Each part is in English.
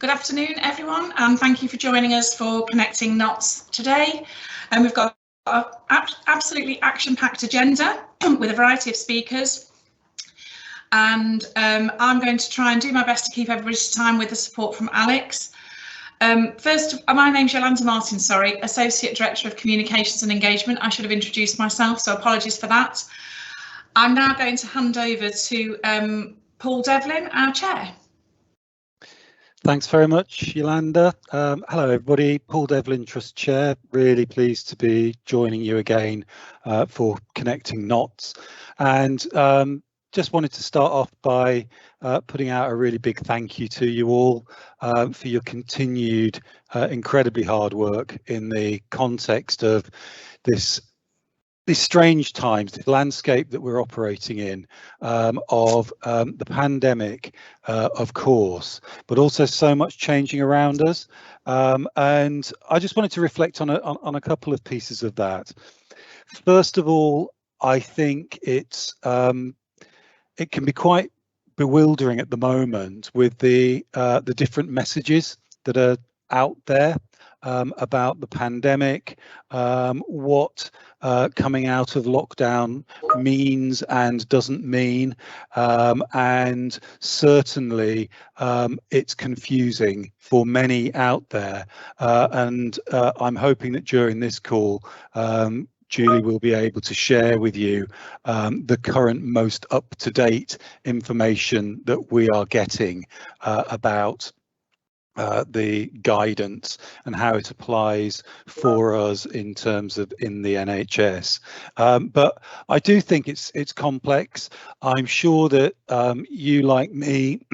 Good afternoon, everyone, and thank you for joining us for Connecting Knots today. And we've got an absolutely action-packed agenda with a variety of speakers. And I'm going to try and do my best to keep everybody's time with the support from Alex. First, my name's Yolanda Martin, Associate Director of Communications and Engagement. I should have introduced myself, so apologies for that. I'm now going to hand over to Paul Devlin, our Chair. Thanks very much, Yolanda. Hello, everybody. Paul Devlin, Trust Chair. Really pleased to be joining you again for Connecting Knots. And just wanted to start off by putting out a really big thank you to you all for your continued incredibly hard work in the context of these strange times, the landscape that we're operating in of the pandemic, of course, but also so much changing around us. And I just wanted to reflect on a couple of pieces of that. First of all, I think it can be quite bewildering at the moment with the different messages that are out there about the pandemic, what coming out of lockdown means and doesn't mean, and certainly it's confusing for many out there, and I'm hoping that during this call Julie will be able to share with you the current most up-to-date information that we are getting about the guidance and how it applies for us in terms of in the NHS. But I do think it's complex. I'm sure that you, like me,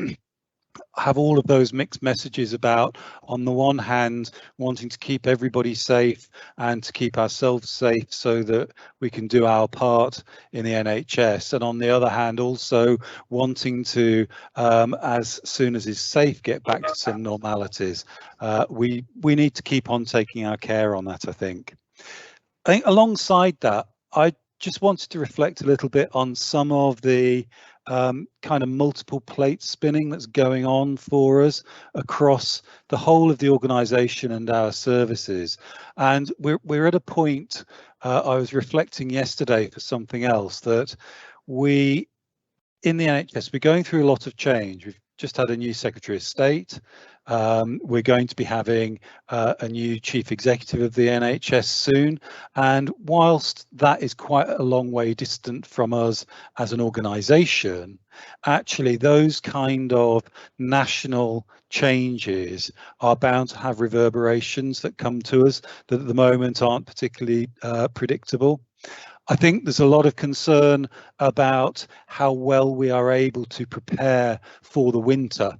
have all of those mixed messages about, on the one hand, wanting to keep everybody safe and to keep ourselves safe so that we can do our part in the NHS, and on the other hand also wanting to, as soon as is safe, get back to some normalities. We need to keep on taking our care on that, I think. Alongside that, I just wanted to reflect a little bit on some of the kind of multiple plate spinning that's going on for us across the whole of the organisation and our services. And we're at a point, I was reflecting yesterday for something else, that we, in the NHS, we're going through a lot of change. We've just had a new Secretary of State. We're going to be having a new Chief Executive of the NHS soon, and whilst that is quite a long way distant from us as an organisation, actually those kind of national changes are bound to have reverberations that come to us that at the moment aren't particularly predictable. I think there's a lot of concern about how well we are able to prepare for the winter.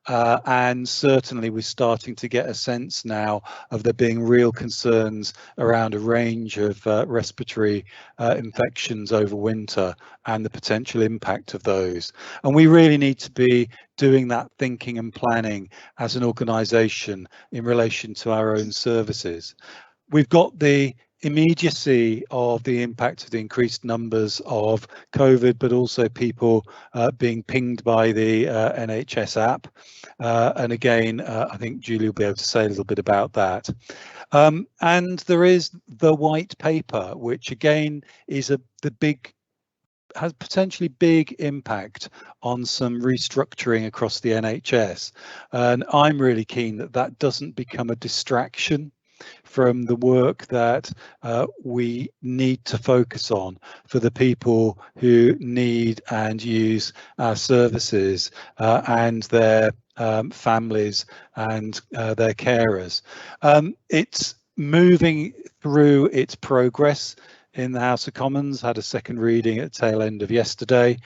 And certainly we're starting to get a sense now of there being real concerns around a range of respiratory infections over winter and the potential impact of those. And we really need to be doing that thinking and planning as an organisation in relation to our own services. We've got the immediacy of the impact of the increased numbers of COVID, but also people being pinged by the NHS app. And again, I think Julie will be able to say a little bit about that. And there is the white paper, which again is has potentially big impact on some restructuring across the NHS. And I'm really keen that that doesn't become a distraction from the work that we need to focus on for the people who need and use our services and their families and their carers. It's moving through its progress in the House of Commons, had a second reading at the tail end of yesterday.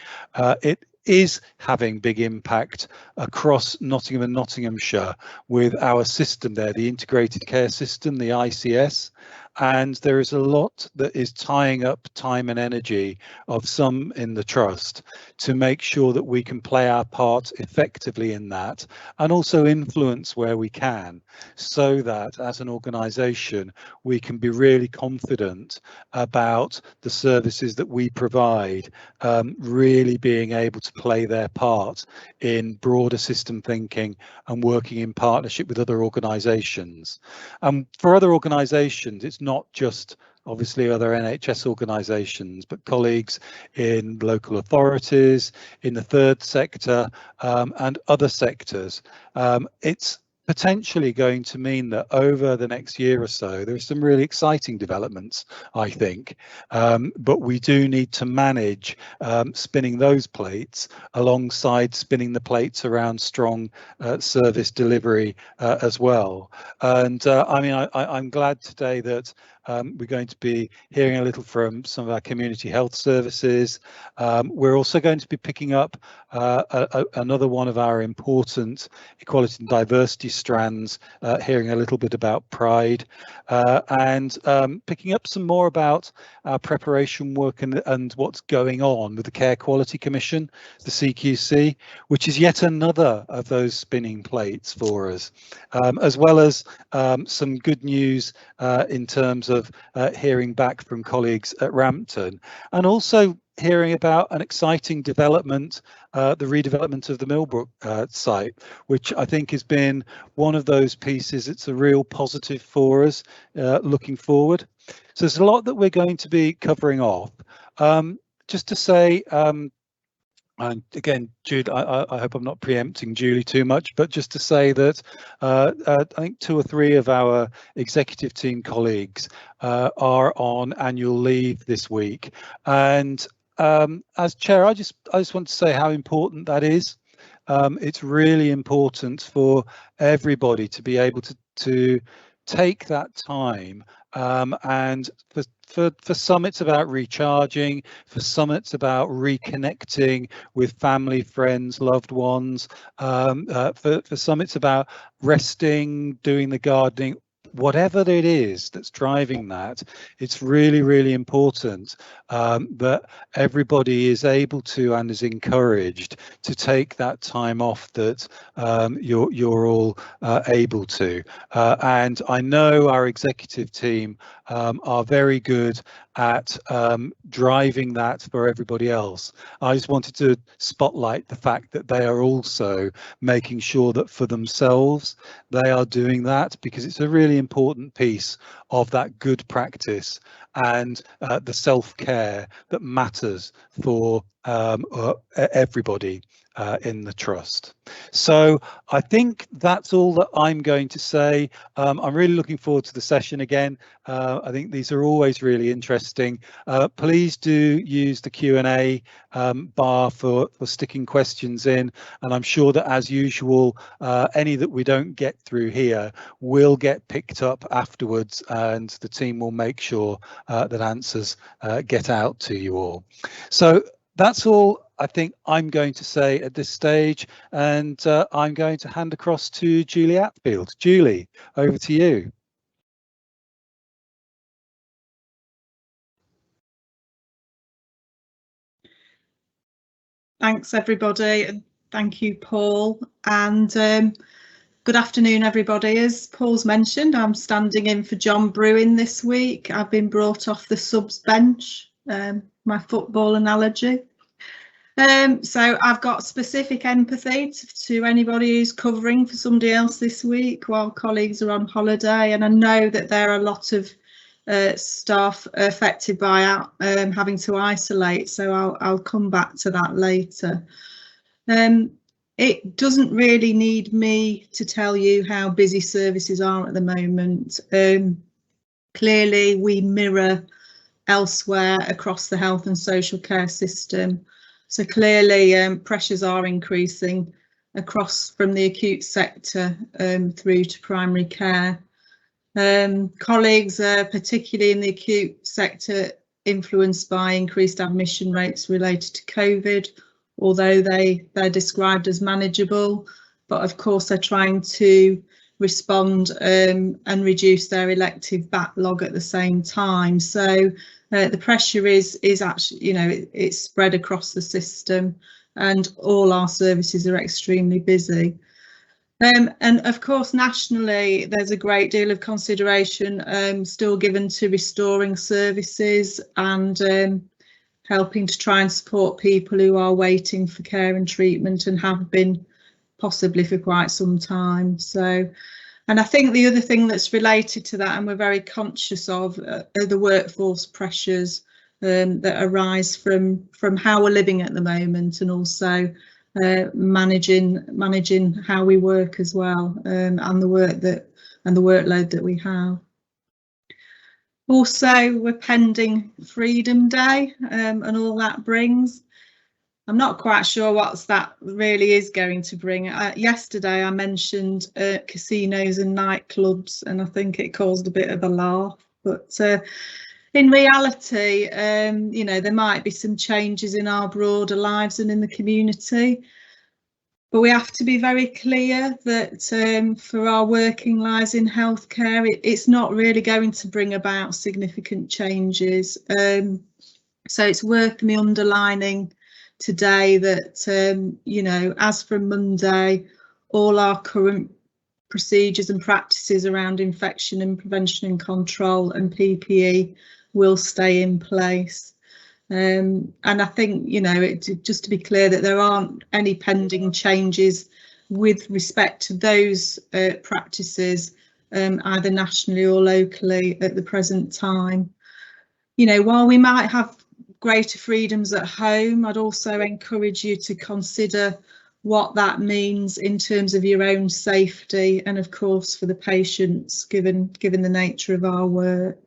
It is having big impact across Nottingham and Nottinghamshire with our system there, the integrated care system, the ICS, and there is a lot that is tying up time and energy of some in the trust to make sure that we can play our part effectively in that, and also influence where we can, so that as an organisation we can be really confident about the services that we provide really being able to play their part in broader system thinking and working in partnership with other organisations. For other organisations, it's not just obviously other NHS organisations, but colleagues in local authorities, in the third sector, and other sectors. It's potentially going to mean that over the next year or so, there are some really exciting developments, I think, but we do need to manage spinning those plates alongside spinning the plates around strong service delivery as well. And I mean, I'm glad today that we're going to be hearing a little from some of our community health services. We're also going to be picking up another one of our important equality and diversity strands, hearing a little bit about Pride, and picking up some more about our preparation work and what's going on with the Care Quality Commission, the CQC, which is yet another of those spinning plates for us, as well as some good news in terms of hearing back from colleagues at Rampton, and also hearing about an exciting development, the redevelopment of the Millbrook site, which I think has been one of those pieces. It's a real positive for us looking forward. So there's a lot that we're going to be covering off. Just to say, and again, Jude, I hope I'm not preempting Julie too much, but just to say that I think 2 or 3 of our executive team colleagues are on annual leave this week, and as chair, I just want to say how important that is. It's really important for everybody to be able to take that time, and for some it's about recharging, for some it's about reconnecting with family, friends, loved ones, for some it's about resting, doing the gardening. Whatever it is that's driving that, it's really, really important that everybody is able to and is encouraged to take that time off that you're all able to. And I know our executive team are very good at driving that for everybody else. I just wanted to spotlight the fact that they are also making sure that for themselves they are doing that, because it's a really important piece of that good practice and the self-care that matters for everybody in the trust. So I think that's all that I'm going to say. I'm really looking forward to the session again. I think these are always really interesting. Please do use the Q&A bar for sticking questions in, and I'm sure that as usual any that we don't get through here will get picked up afterwards, and the team will make sure that answers get out to you all. So that's all I think I'm going to say at this stage, and I'm going to hand across to Julie Attfield. Julie, over to you. Thanks everybody, and thank you Paul, and good afternoon everybody. As Paul's mentioned, I'm standing in for John Bruin this week. I've been brought off the subs bench, my football analogy. So I've got specific empathy to anybody who's covering for somebody else this week while colleagues are on holiday, and I know that there are a lot of staff affected by having to isolate, so I'll come back to that later. It doesn't really need me to tell you how busy services are at the moment. Clearly we mirror elsewhere across the health and social care system. So clearly pressures are increasing across from the acute sector through to primary care. Colleagues are particularly in the acute sector influenced by increased admission rates related to COVID, although they're described as manageable, but of course they're trying to respond and reduce their elective backlog at the same time. So the pressure is actually, you know, it's spread across the system, and all our services are extremely busy. And of course, nationally, there's a great deal of consideration still given to restoring services and helping to try and support people who are waiting for care and treatment and have been possibly for quite some time. So, and I think the other thing that's related to that, and we're very conscious of, are the workforce pressures that arise from how we're living at the moment, and also managing how we work as well, and the workload that we have. Also, we're pending Freedom Day and all that brings. I'm not quite sure what that really is going to bring. Yesterday I mentioned casinos and nightclubs, and I think it caused a bit of a laugh, but in reality, you know, there might be some changes in our broader lives and in the community, but we have to be very clear that for our working lives in healthcare, it's not really going to bring about significant changes. So it's worth me underlining today that, you know, as from Monday, all our current procedures and practices around infection and prevention and control and PPE will stay in place. And I think, you know, just to be clear that there aren't any pending changes with respect to those practices, either nationally or locally at the present time. You know, while we might have greater freedoms at home, I'd also encourage you to consider what that means in terms of your own safety and, of course, for the patients, given the nature of our work.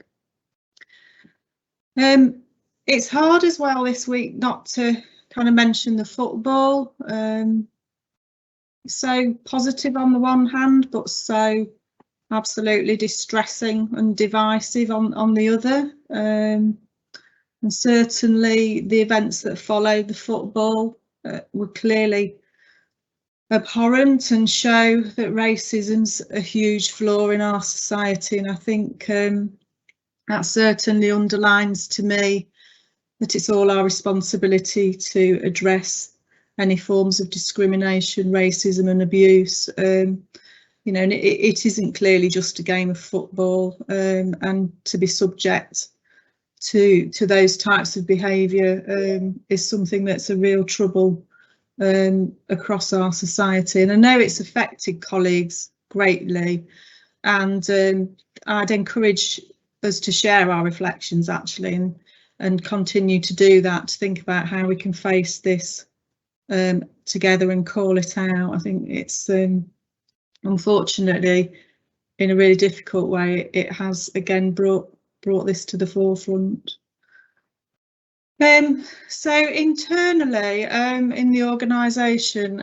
It's hard as well this week not to kind of mention the football. So positive on the one hand, but so absolutely distressing and divisive on the other. And certainly the events that followed the football were clearly abhorrent and show that racism's a huge flaw in our society. And I think that certainly underlines to me that it's all our responsibility to address any forms of discrimination, racism and abuse. You know, and it isn't clearly just a game of football, and to be subject to those types of behaviour is something that's a real trouble across our society. And I know it's affected colleagues greatly, and I'd encourage us to share our reflections actually, and continue to do that, to think about how we can face this together and call it out. I think it's unfortunately, in a really difficult way, it has again brought this to the forefront. So internally in the organisation,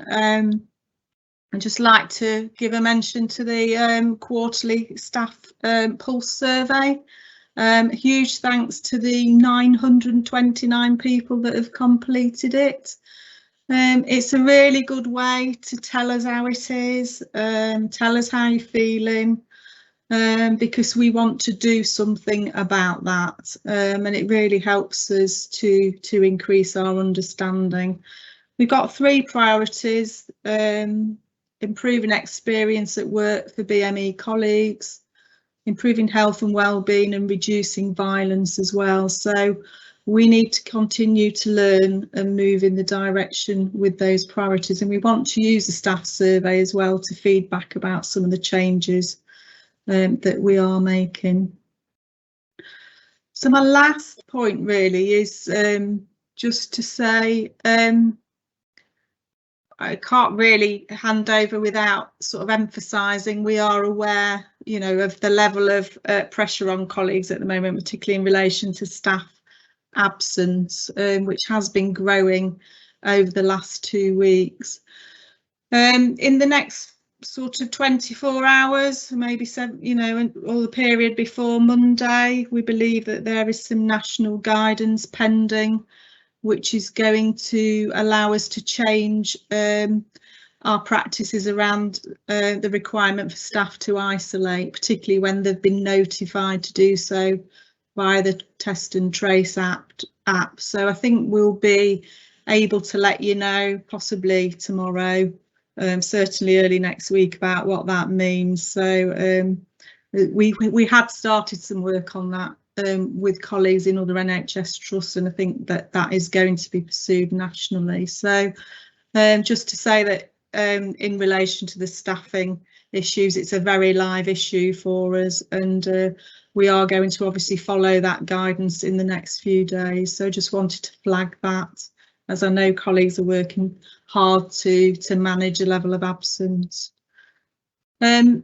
I'd just like to give a mention to the quarterly staff pulse survey. Huge thanks to the 929 people that have completed it. It's a really good way to tell us how it is, tell us how you're feeling, because we want to do something about that, and it really helps us to increase our understanding. We've got 3 priorities: improving experience at work for BME colleagues, improving health and well-being, and reducing violence as well. So we need to continue to learn and move in the direction with those priorities, and we want to use the staff survey as well to feedback about some of the changes that we are making. So my last point really is just to say I can't really hand over without sort of emphasising we are aware, you know, of the level of pressure on colleagues at the moment, particularly in relation to staff absence, which has been growing over the last 2 weeks. In the next sort of 24 hours, maybe 7, you know, or the period before Monday, we believe that there is some national guidance pending, which is going to allow us to change our practices around the requirement for staff to isolate, particularly when they've been notified to do so via the Test and Trace app. So I think we'll be able to let you know possibly tomorrow, certainly early next week, about what that means. So we had started some work on that with colleagues in other NHS trusts, and I think that that is going to be pursued nationally. So just to say that in relation to the staffing issues, it's a very live issue for us, and we are going to obviously follow that guidance in the next few days. So just wanted to flag that, as I know colleagues are working hard to manage a level of absence. And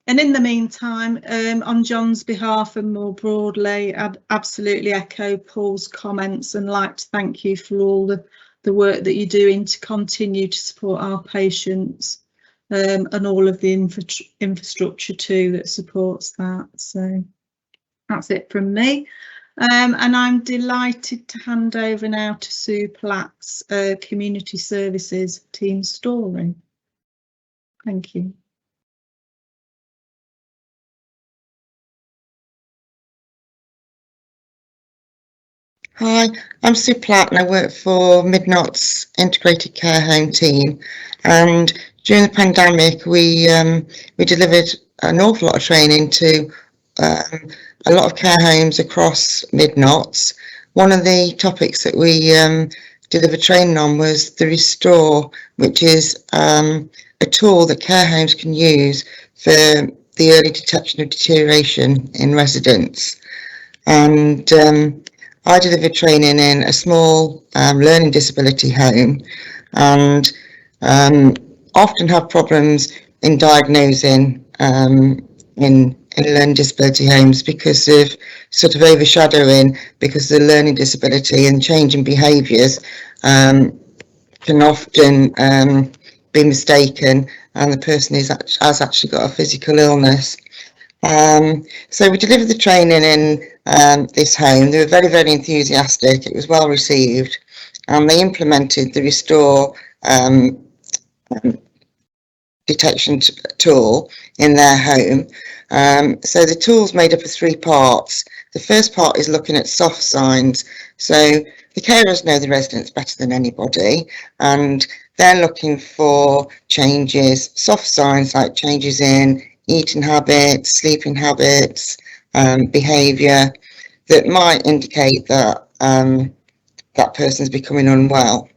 in the meantime, on John's behalf and more broadly, I'd absolutely echo Paul's comments and like to thank you for all the work that you're doing to continue to support our patients, and all of the infrastructure too that supports that. So that's it from me. And I'm delighted to hand over now to Sue Plack's Community Services team story. Thank you. Hi, I'm Sue Plack and I work for Midnot's Integrated Care Home team. And during the pandemic, we delivered an awful lot of training to a lot of care homes across Midnot's. One of the topics that we delivered training on was the Restore, which is a tool that care homes can use for the early detection of deterioration in residents. And I delivered training in a small learning disability home, and often have problems in diagnosing in learning disability homes because of sort of overshadowing, because the learning disability and changing behaviours can often be mistaken, and the person has actually got a physical illness. So we delivered the training in this home. They were very, very enthusiastic. It was well received, and they implemented the Restore detection tool in their home. So the tool's made up of 3 parts. The first part is looking at soft signs. So the carers know the residents better than anybody, and they're looking for changes, soft signs like changes in eating habits, sleeping habits, behaviour that might indicate that that person's becoming unwell.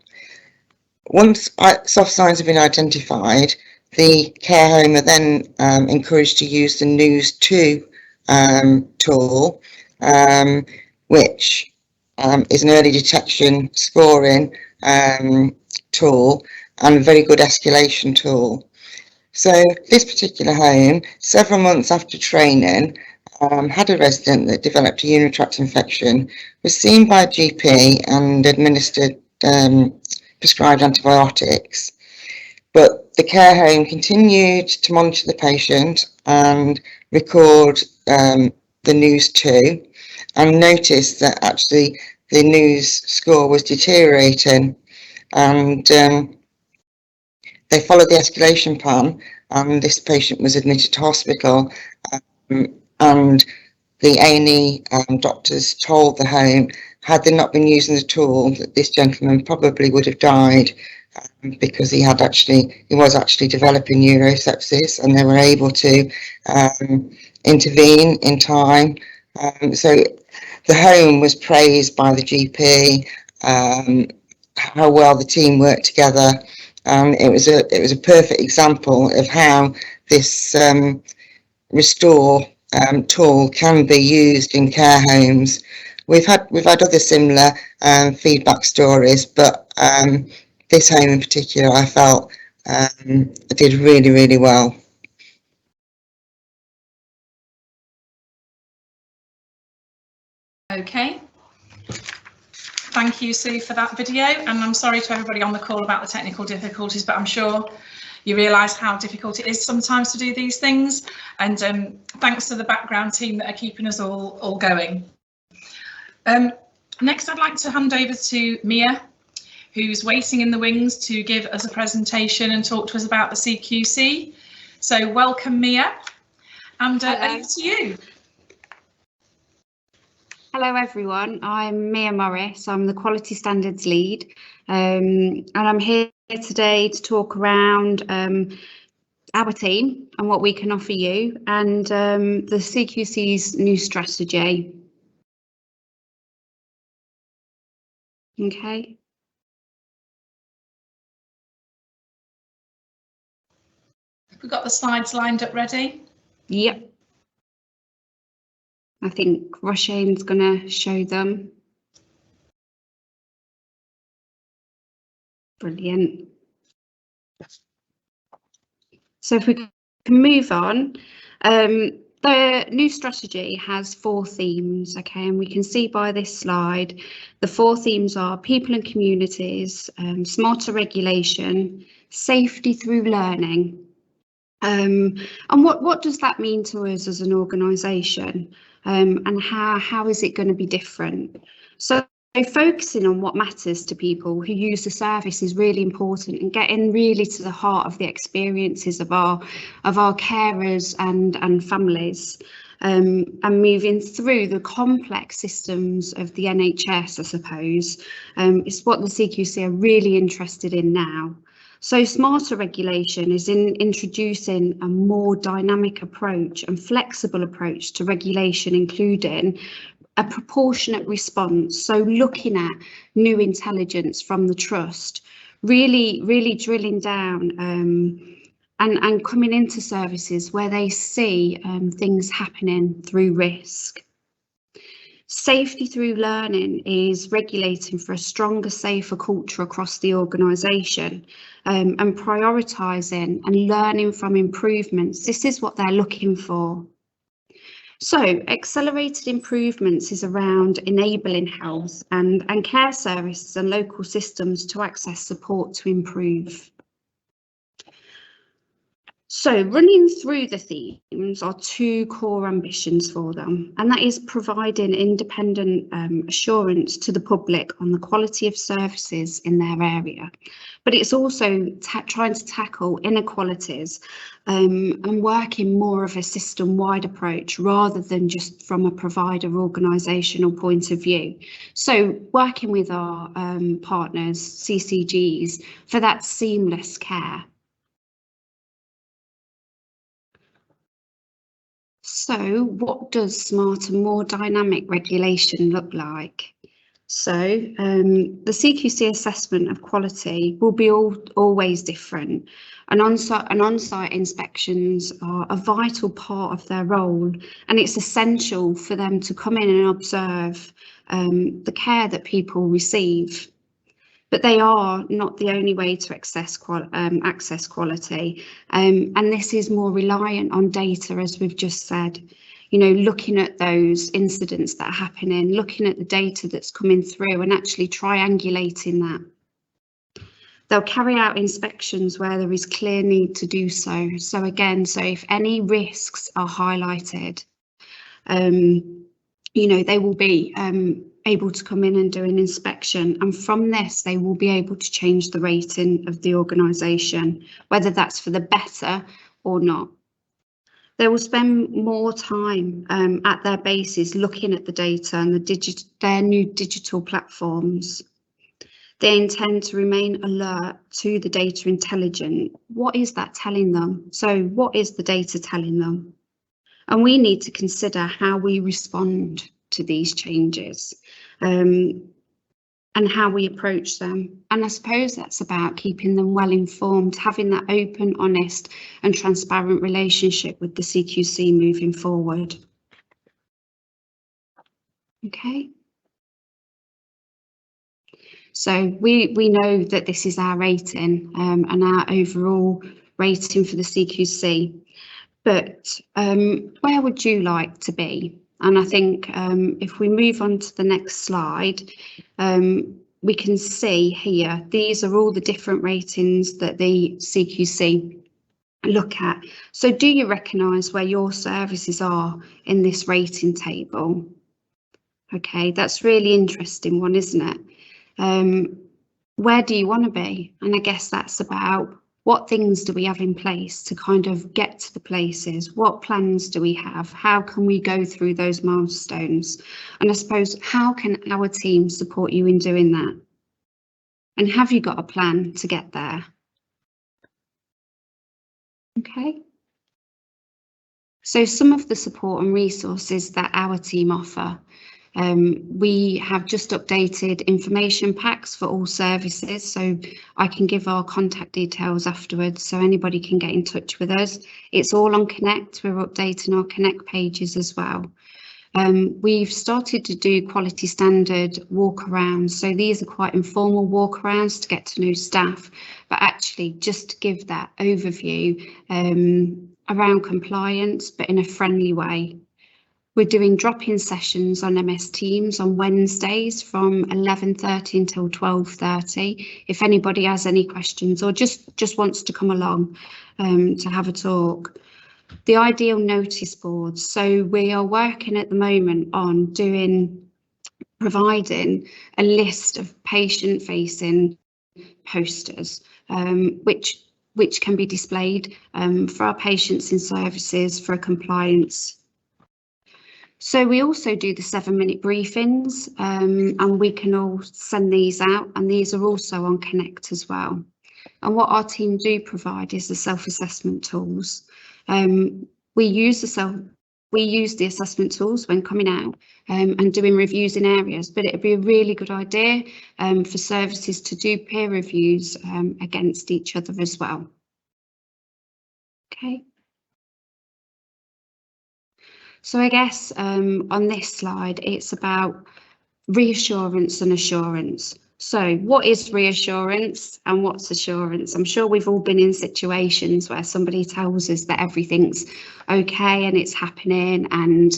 Once soft signs have been identified, the care home are then encouraged to use the News 2 tool, which is an early detection scoring tool and a very good escalation tool. So this particular home, several months after training, had a resident that developed a urinary tract infection, was seen by a GP and administered prescribed antibiotics. But the care home continued to monitor the patient and record the News 2, and noticed that actually the News score was deteriorating, and they followed the escalation plan, and this patient was admitted to hospital, and the A&E doctors told the home, had they not been using the tool, that this gentleman probably would have died, because he was actually developing neurosepsis, and they were able to intervene in time. So the home was praised by the GP, how well the team worked together. It was a perfect example of how this Restore tool can be used in care homes. We've had other similar feedback stories, but this home in particular, I felt did really, really well. Okay. Thank you, Sue, for that video, and I'm sorry to everybody on the call about the technical difficulties, but I'm sure you realise how difficult it is sometimes to do these things, and thanks to the background team that are keeping us all going. Next, I'd like to hand over to Mia, who's waiting in the wings to give us a presentation and talk to us about the CQC. So welcome, Mia, and over to you. Hello everyone, I'm Mia Morris, I'm the Quality Standards Lead, and I'm here today to talk around our team and what we can offer you, and the CQC's new strategy. Okay. We've got the slides lined up ready. Yep. I think Rushane's going to show them. Brilliant. So if we can move on, the new strategy has 4 themes, okay, and we can see by this slide, the 4 themes are people and communities, smarter regulation, safety through learning. And what does that mean to us as an organisation, and how is it going to be different? So focusing on what matters to people who use the service is really important, and getting really to the heart of the experiences of our carers and families, and moving through the complex systems of the NHS, I suppose, is what the CQC are really interested in now. So smarter regulation is in introducing a more dynamic approach and flexible approach to regulation, including a proportionate response. So looking at new intelligence from the trust, really drilling down and coming into services where they see things happening through risk. Safety through learning is regulating for a stronger, safer culture across the organisation, and prioritising and learning from improvements. This is what they're looking for. So accelerated improvements is around enabling health and care services and local systems to access support to improve. So running through the themes are 2 core ambitions for them, and that is providing independent assurance to the public on the quality of services in their area. But it's also trying to tackle inequalities and working more of a system-wide approach rather than just from a provider organisational point of view. So working with our partners, CCGs, for that seamless care. So what does smarter, more dynamic regulation look like? So the CQC assessment of quality will be always different, and on-site inspections are a vital part of their role, and it's essential for them to come in and observe the care that people receive. But they are not the only way to access quality, and this is more reliant on data, as we've just said. You know, looking at those incidents that are happening, looking at the data that's coming through and actually triangulating that. They'll carry out inspections where there is clear need to do so. So again, if any risks are highlighted, you know, they will be able to come in and do an inspection, and from this they will be able to change the rating of the organisation, whether that's for the better or not. They will spend more time at their bases looking at the data and their new digital platforms. They intend to remain alert to the data intelligence. What is that telling them? So what is the data telling them? And we need to consider how we respond to these changes and how we approach them. And I suppose that's about keeping them well informed, having that open, honest and transparent relationship with the CQC moving forward. Okay. So we know that this is our rating and our overall rating for the CQC. But where would you like to be? And I think if we move on to the next slide, we can see here, these are all the different ratings that the CQC look at. So do you recognise where your services are in this rating table? Okay, that's really interesting one, isn't it? where do you want to be? And I guess that's about what things do we have in place to kind of get to the places? What plans do we have? How can we go through those milestones? And I suppose, how can our team support you in doing that? And have you got a plan to get there? Okay. So some of the support and resources that our team offer. We have just updated information packs for all services, so I can give our contact details afterwards so anybody can get in touch with us. It's all on Connect. We're updating our Connect pages as well. We've started to do quality standard walkarounds, so these are quite informal walkarounds to get to know staff, but actually just to give that overview around compliance, but in a friendly way. We're doing drop-in sessions on MS Teams on Wednesdays from 11:30 until 12:30. If anybody has any questions or just wants to come along to have a talk. The ideal notice boards. So we are working at the moment on providing a list of patient-facing posters, which can be displayed for our patients in services for a compliance. So we also do the 7-minute briefings, and we can all send these out, and these are also on Connect as well. And what our team do provide is the self-assessment tools. We use the assessment tools when coming out and doing reviews in areas, but it'd be a really good idea for services to do peer reviews against each other as well. Okay. So I guess on this slide, it's about reassurance and assurance. So what is reassurance and what's assurance? I'm sure we've all been in situations where somebody tells us that everything's okay and it's happening and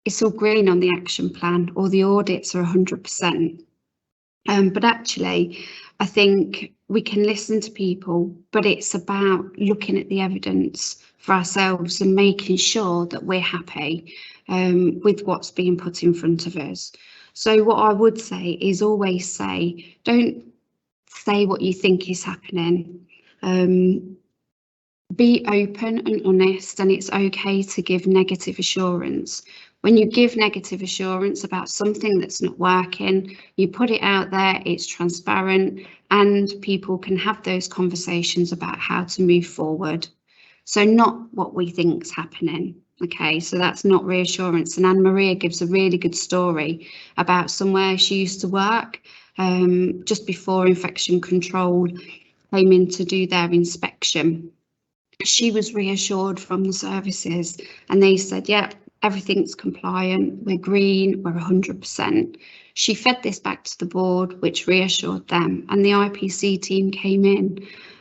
it's all green on the action plan or the audits are 100%. But actually, I think we can listen to people, but it's about looking at the evidence for ourselves and making sure that we're happy with what's being put in front of us. So what I would say is always say, don't say what you think is happening. Be open and honest, and it's okay to give negative assurance. When you give negative assurance about something that's not working, you put it out there, it's transparent, and people can have those conversations about how to move forward. So not what we think's happening. Okay, so that's not reassurance. And Anne-Maria gives a really good story about somewhere she used to work just before infection control came in to do their inspection. She was reassured from the services and they said, yeah, everything's compliant, we're green, we're 100%. She fed this back to the board, which reassured them, and the IPC team came in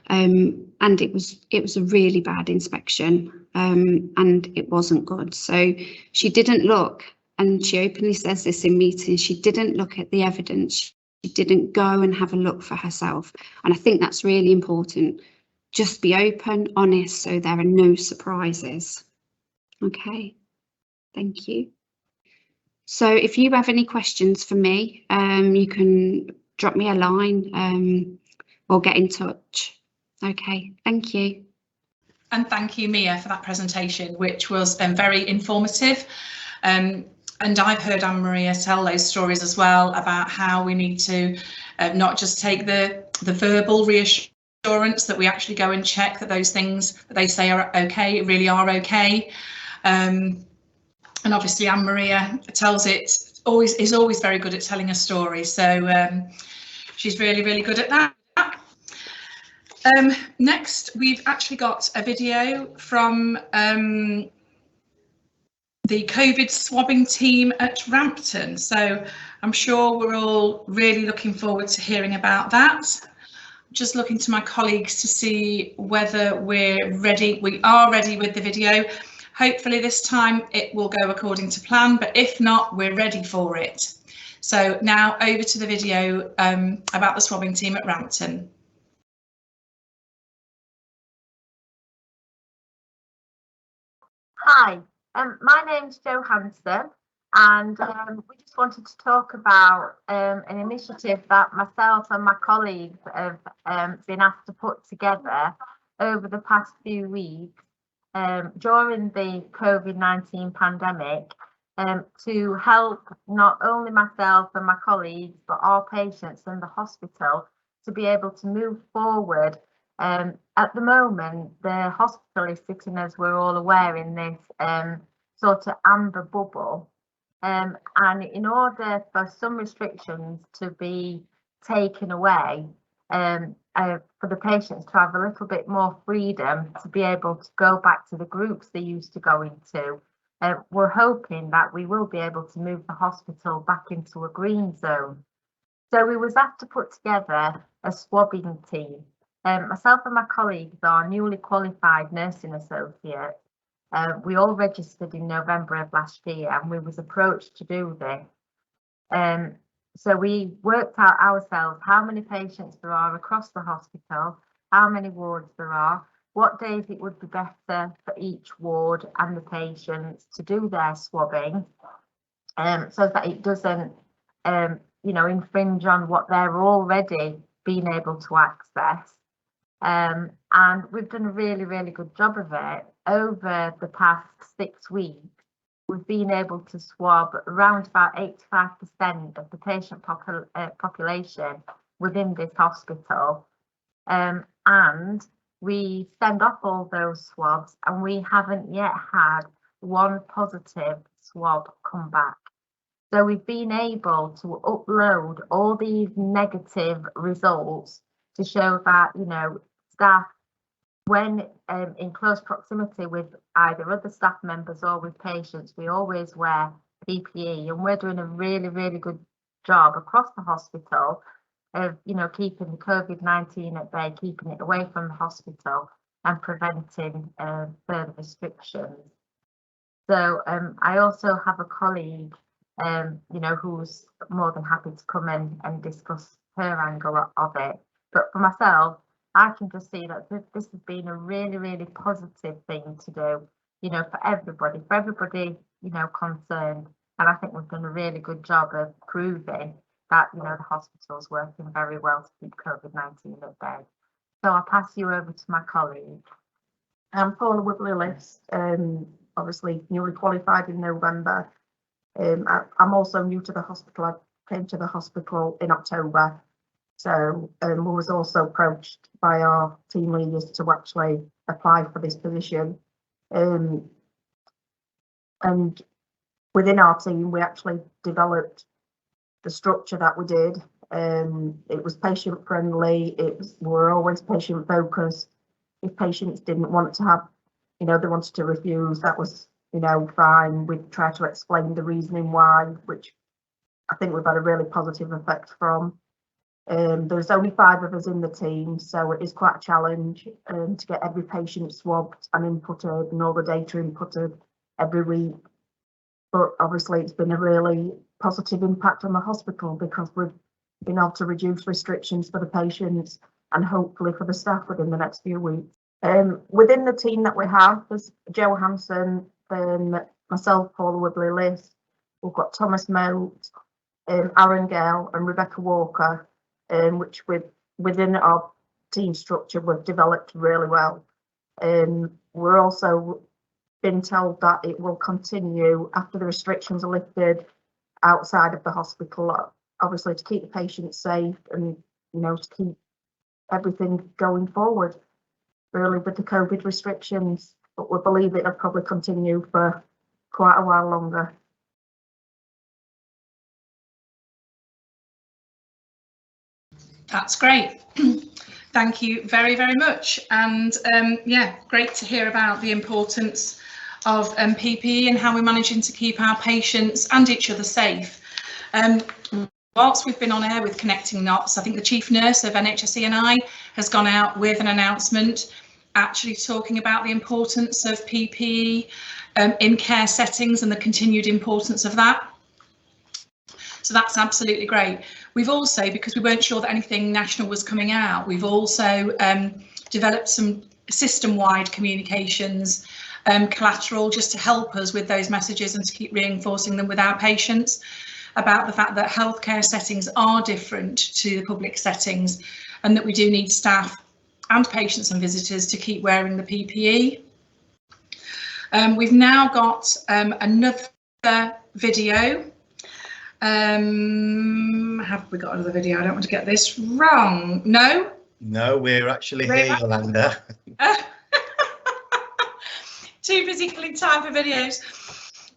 and it was a really bad inspection and it wasn't good. So she didn't look, and she openly says this in meetings, she didn't look at the evidence, she didn't go and have a look for herself. And I think that's really important. Just be open, honest, so there are no surprises. Okay, thank you. So if you have any questions for me, you can drop me a line or get in touch. Okay, thank you. And thank you, Mia, for that presentation, which was very informative. And I've heard Anne-Maria tell those stories as well about how we need to not just take the verbal reassurance, that we actually go and check that those things that they say are okay, really are okay. And obviously Anne-Maria tells it, is always very good at telling a story. So she's really, really good at that. Next, we've actually got a video from the COVID swabbing team at Rampton. So I'm sure we're all really looking forward to hearing about that. Just looking to my colleagues to see whether we're ready. We are ready with the video. Hopefully this time it will go according to plan, but if not, we're ready for it. So now over to the video about the swabbing team at Rampton. Hi, my name's Jo Hanson And we just wanted to talk about an initiative that myself and my colleagues have been asked to put together over the past few weeks during the COVID-19 pandemic to help not only myself and my colleagues, but our patients in the hospital to be able to move forward. At the moment, the hospital is sitting, as we're all aware, in this sort of amber bubble. And in order for some restrictions to be taken away, for the patients to have a little bit more freedom to be able to go back to the groups they used to go into, we're hoping that we will be able to move the hospital back into a green zone. So we was asked to put together a swabbing team. Myself and my colleagues are newly qualified nursing associates. We all registered in November of last year, and we was approached to do this. So we worked out ourselves how many patients there are across the hospital, how many wards there are, what days it would be better for each ward and the patients to do their swabbing, so that it doesn't, infringe on what they're already being able to access. And we've done a really, really good job of it. Over the past 6 weeks, we've been able to swab around about 85% of the patient population within this hospital. And we send off all those swabs, and we haven't yet had one positive swab come back. So we've been able to upload all these negative results to show that, staff, when in close proximity with either other staff members or with patients, we always wear PPE, and we're doing a really, really good job across the hospital of, keeping the COVID-19 at bay, keeping it away from the hospital and preventing further restrictions. So I also have a colleague, who's more than happy to come in and discuss her angle of it. But for myself, I can just see that this has been a really, really positive thing to do, for everybody, concerned. And I think we've done a really good job of proving that, the hospital's working very well to keep COVID-19 at bay. So I'll pass you over to my colleague. I'm Paula Woodley-List, obviously newly qualified in November. I'm also new to the hospital. I came to the hospital in October. So we was also approached by our team leaders to actually apply for this position. And within our team, we actually developed the structure that we did. It was patient friendly. We're always patient focused. If patients didn't want to have, they wanted to refuse, that was, fine. We'd try to explain the reasoning why, which I think we've had a really positive effect from. There's only 5 of us in the team, so it is quite a challenge to get every patient swabbed and inputted and all the data inputted every week. But obviously it's been a really positive impact on the hospital because we've been able to reduce restrictions for the patients and hopefully for the staff within the next few weeks. Within the team that we have, there's Joe Hanson, myself, Paula Woodley-List, we've got Thomas Moat, Aaron Gale and Rebecca Walker, which within our team structure we've developed really well. We're also been told that it will continue after the restrictions are lifted outside of the hospital, obviously to keep the patients safe and to keep everything going forward really with the COVID restrictions, but we believe it'll probably continue for quite a while longer. That's great. Thank you very, very much. And yeah, great to hear about the importance of PPE and how we're managing to keep our patients and each other safe. Whilst we've been on air with Connecting Knots, I think the Chief Nurse of NHS-E&I has gone out with an announcement actually talking about the importance of PPE in care settings and the continued importance of that. So that's absolutely great. We've also, because we weren't sure that anything national was coming out, we've also developed some system-wide communications collateral just to help us with those messages and to keep reinforcing them with our patients about the fact that healthcare settings are different to the public settings and that we do need staff and patients and visitors to keep wearing the PPE. We've now got another video. Have we got another video? I don't want to get this wrong. No? No, we're actually here, Yolanda. Too busy killing time for videos.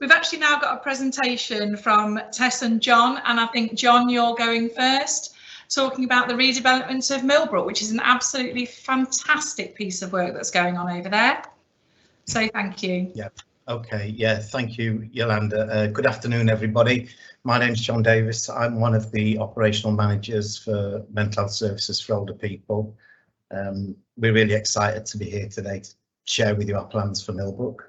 We've actually now got a presentation from Tess and John, and I think, John, you're going first, talking about the redevelopment of Millbrook, which is an absolutely fantastic piece of work that's going on over there. So thank you. Yeah. Okay. Yeah. Thank you, Yolanda. Good afternoon, everybody. My name's John Davies. I'm one of the operational managers for mental health services for older people. We're really excited to be here today to share with you our plans for Millbrook.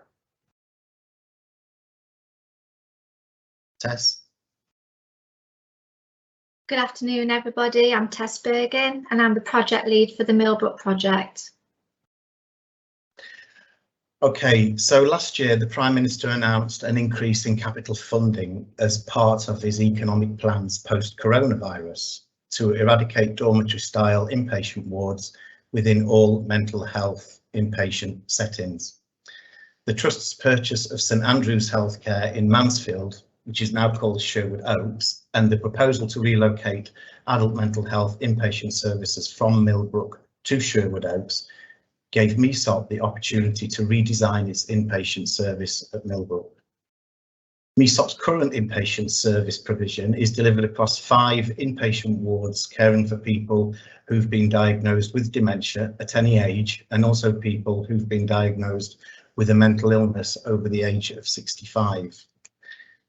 Tess. Good afternoon, everybody. I'm Teresa Burgin and I'm the project lead for the Millbrook project. Okay, so last year the Prime Minister announced an increase in capital funding as part of his economic plans post-coronavirus to eradicate dormitory-style inpatient wards within all mental health inpatient settings. The Trust's purchase of St Andrew's Healthcare in Mansfield, which is now called Sherwood Oaks, and the proposal to relocate adult mental health inpatient services from Millbrook to Sherwood Oaks gave MESOP the opportunity to redesign its inpatient service at Millbrook. MESOP's current inpatient service provision is delivered across 5 inpatient wards caring for people who've been diagnosed with dementia at any age, and also people who've been diagnosed with a mental illness over the age of 65.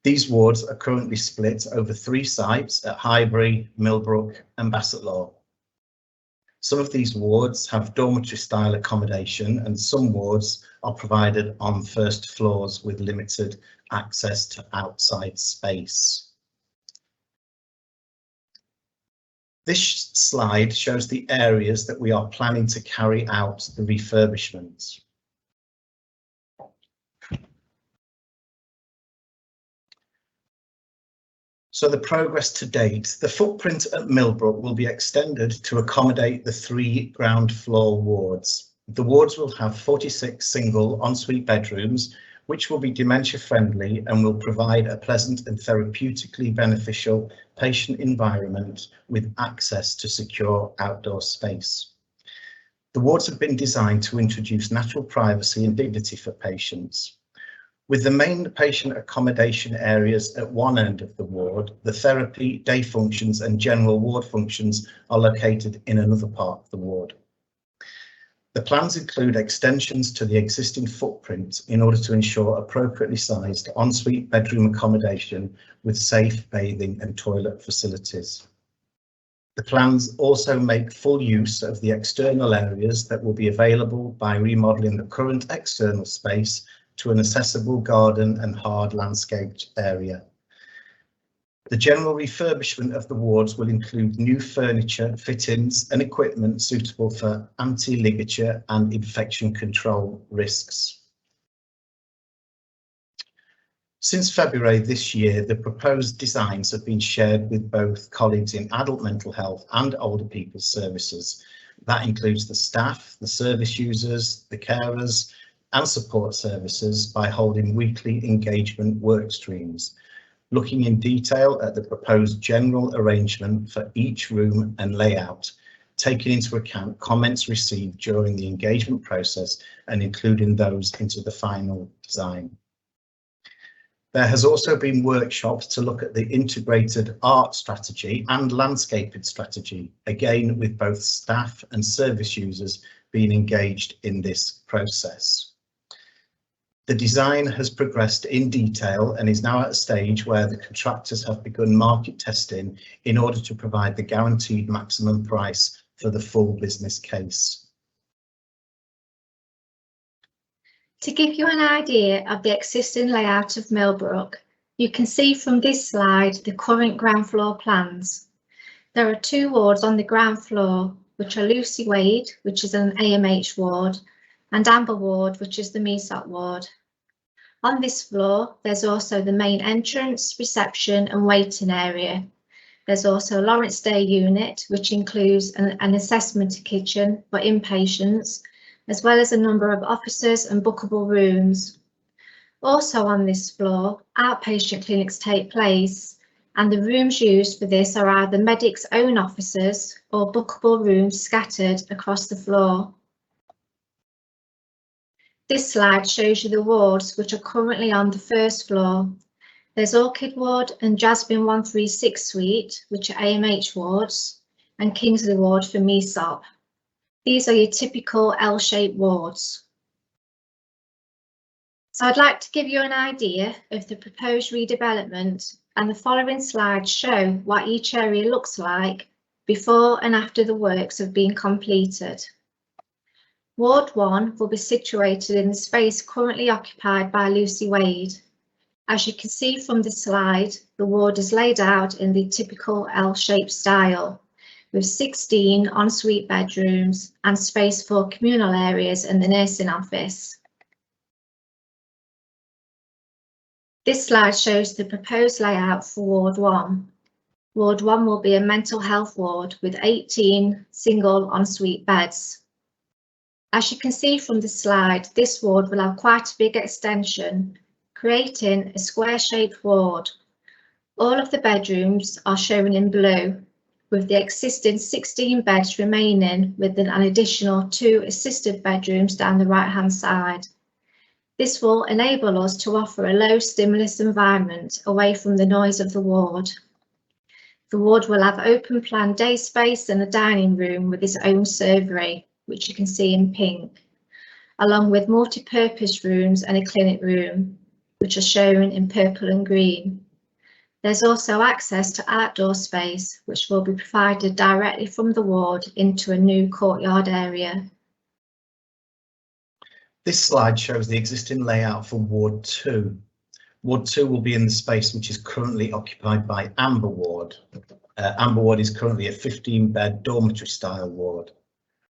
These wards are currently split over 3 sites at Highbury, Millbrook and Bassetlaw. Some of these wards have dormitory style accommodation and some wards are provided on first floors with limited access to outside space. This slide shows the areas that we are planning to carry out the refurbishments. So the progress to date, the footprint at Millbrook will be extended to accommodate the 3 ground floor wards. The wards will have 46 single ensuite bedrooms, which will be dementia friendly and will provide a pleasant and therapeutically beneficial patient environment with access to secure outdoor space. The wards have been designed to introduce natural privacy and dignity for patients. With the main patient accommodation areas at one end of the ward, the therapy, day functions and general ward functions are located in another part of the ward. The plans include extensions to the existing footprint in order to ensure appropriately sized ensuite bedroom accommodation with safe bathing and toilet facilities. The plans also make full use of the external areas that will be available by remodelling the current external space to an accessible garden and hard landscaped area. The general refurbishment of the wards will include new furniture, fittings and equipment suitable for anti-ligature and infection control risks. Since February this year, the proposed designs have been shared with both colleagues in adult mental health and older people's services. That includes the staff, the service users, the carers, and support services by holding weekly engagement work streams, looking in detail at the proposed general arrangement for each room and layout, taking into account comments received during the engagement process and including those into the final design. There has also been workshops to look at the integrated art strategy and landscaping strategy, again with both staff and service users being engaged in this process. The design has progressed in detail and is now at a stage where the contractors have begun market testing in order to provide the guaranteed maximum price for the full business case. To give you an idea of the existing layout of Millbrook, you can see from this slide the current ground floor plans. There are 2 wards on the ground floor, which are Lucy Wade, which is an AMH ward, and amber ward, which is the MESOP ward. On this floor, there's also the main entrance, reception and waiting area. There's also a Lawrence Day unit, which includes an assessment kitchen for inpatients, as well as a number of officers and bookable rooms. Also on this floor, outpatient clinics take place, and the rooms used for this are either medics' own offices or bookable rooms scattered across the floor. This slide shows you the wards which are currently on the first floor. There's Orchid Ward and Jasmine 136 Suite, which are AMH wards, and Kingsley Ward for MESOP. These are your typical L-shaped wards. So I'd like to give you an idea of the proposed redevelopment, and the following slides show what each area looks like before and after the works have been completed. Ward 1 will be situated in the space currently occupied by Lucy Wade. As you can see from the slide, the ward is laid out in the typical L-shaped style, with 16 ensuite bedrooms and space for communal areas and the nursing office. This slide shows the proposed layout for Ward 1. Ward 1 will be a mental health ward with 18 single ensuite beds. As you can see from the slide, this ward will have quite a big extension, creating a square-shaped ward. All of the bedrooms are shown in blue, with the existing 16 beds remaining with an additional 2 assisted bedrooms down the right-hand side. This will enable us to offer a low stimulus environment away from the noise of the ward. The ward will have open plan day space and a dining room with its own servery, which you can see in pink, along with multi-purpose rooms and a clinic room, which are shown in purple and green. There's also access to outdoor space, which will be provided directly from the ward into a new courtyard area. This slide shows the existing layout for Ward 2. Ward 2 will be in the space which is currently occupied by Amber Ward. Amber Ward is currently a 15-bed dormitory style ward.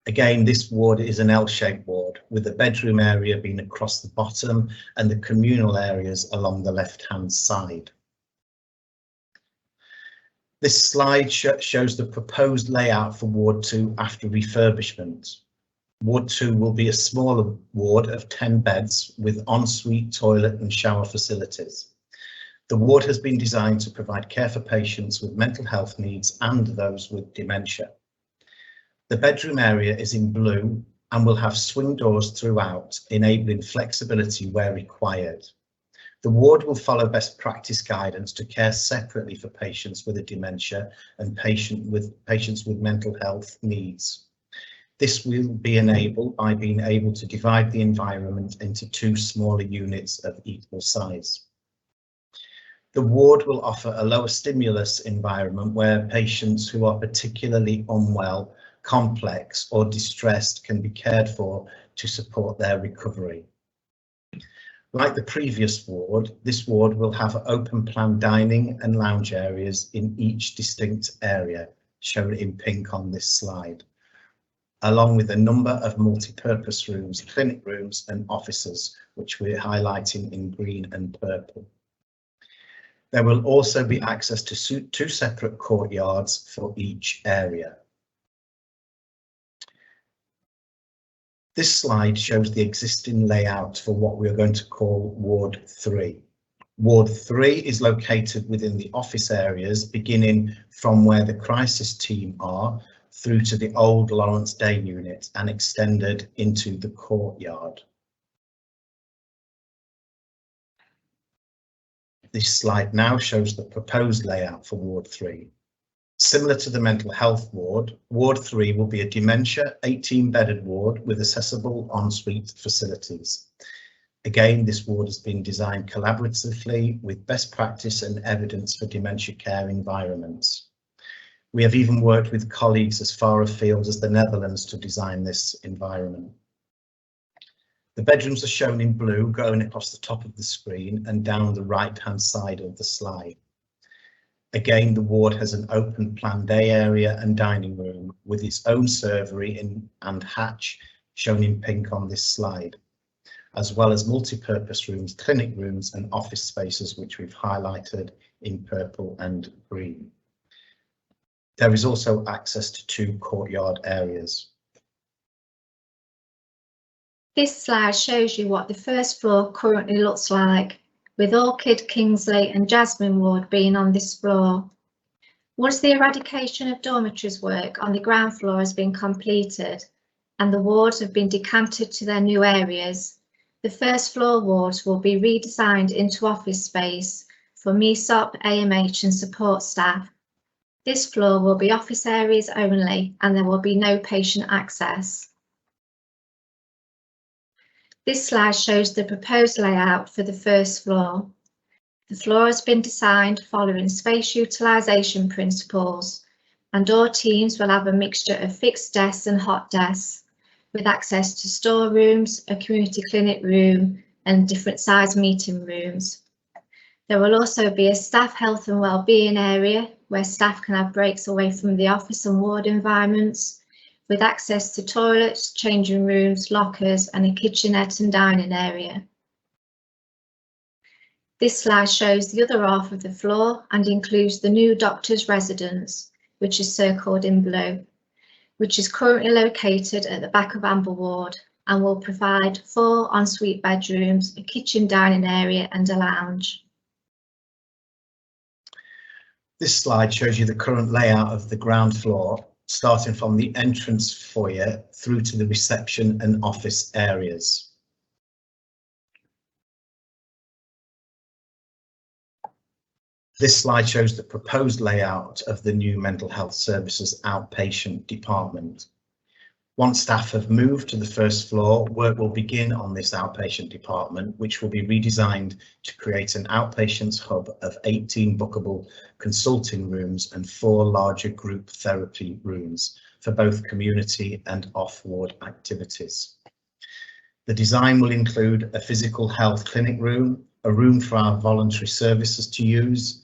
Again, this ward is an L-shaped ward, with the bedroom area being across the bottom and the communal areas along the left-hand side. This slide shows the proposed layout for Ward 2 after refurbishment. Ward 2 will be a smaller ward of 10 beds with ensuite toilet and shower facilities. The ward has been designed to provide care for patients with mental health needs and those with dementia. The bedroom area is in blue and will have swing doors throughout, enabling flexibility where required. The ward will follow best practice guidance to care separately for patients with a dementia and patients with mental health needs. This will be enabled by being able to divide the environment into 2 smaller units of equal size. The ward will offer a lower stimulus environment where patients who are particularly unwell, complex or distressed can be cared for to support their recovery. Like the previous ward, this ward will have open plan dining and lounge areas in each distinct area, shown in pink on this slide, along with a number of multi-purpose rooms, clinic rooms and offices, which we're highlighting in green and purple. There will also be access to 2 separate courtyards for each area. This slide shows the existing layout for what we are going to call Ward 3. Ward 3 is located within the office areas, beginning from where the crisis team are through to the old Lawrence Day unit and extended into the courtyard. This slide now shows the proposed layout for Ward 3. Similar to the mental health ward, Ward 3 will be a dementia 18-bedded ward with accessible ensuite facilities. Again, this ward has been designed collaboratively with best practice and evidence for dementia care environments. We have even worked with colleagues as far afield as the Netherlands to design this environment. The bedrooms are shown in blue, going across the top of the screen and down the right-hand side of the slide. Again, the ward has an open plan day area and dining room with its own servery and hatch, shown in pink on this slide, as well as multi-purpose rooms, clinic rooms and office spaces, which we've highlighted in purple and green. There is also access to 2 courtyard areas. This slide shows you what the first floor currently looks like, with Orchid, Kingsley and Jasmine Ward being on this floor. Once the eradication of dormitories work on the ground floor has been completed and the wards have been decanted to their new areas, the first floor wards will be redesigned into office space for MESOP, AMH and support staff. This floor will be office areas only and there will be no patient access. This slide shows the proposed layout for the first floor. The floor has been designed following space utilisation principles, and all teams will have a mixture of fixed desks and hot desks, with access to storerooms, a community clinic room and different size meeting rooms. There will also be a staff health and wellbeing area where staff can have breaks away from the office and ward environments, with access to toilets, changing rooms, lockers and a kitchenette and dining area. This slide shows the other half of the floor and includes the new doctor's residence, which is circled in blue, which is currently located at the back of Amber Ward and will provide 4 ensuite bedrooms, a kitchen dining area and a lounge. This slide shows you the current layout of the ground floor, starting from the entrance foyer through to the reception and office areas. This slide shows the proposed layout of the new mental health services outpatient department. Once staff have moved to the first floor, work will begin on this outpatient department, which will be redesigned to create an outpatients hub of 18 bookable consulting rooms and 4 larger group therapy rooms for both community and off-ward activities. The design will include a physical health clinic room, a room for our voluntary services to use,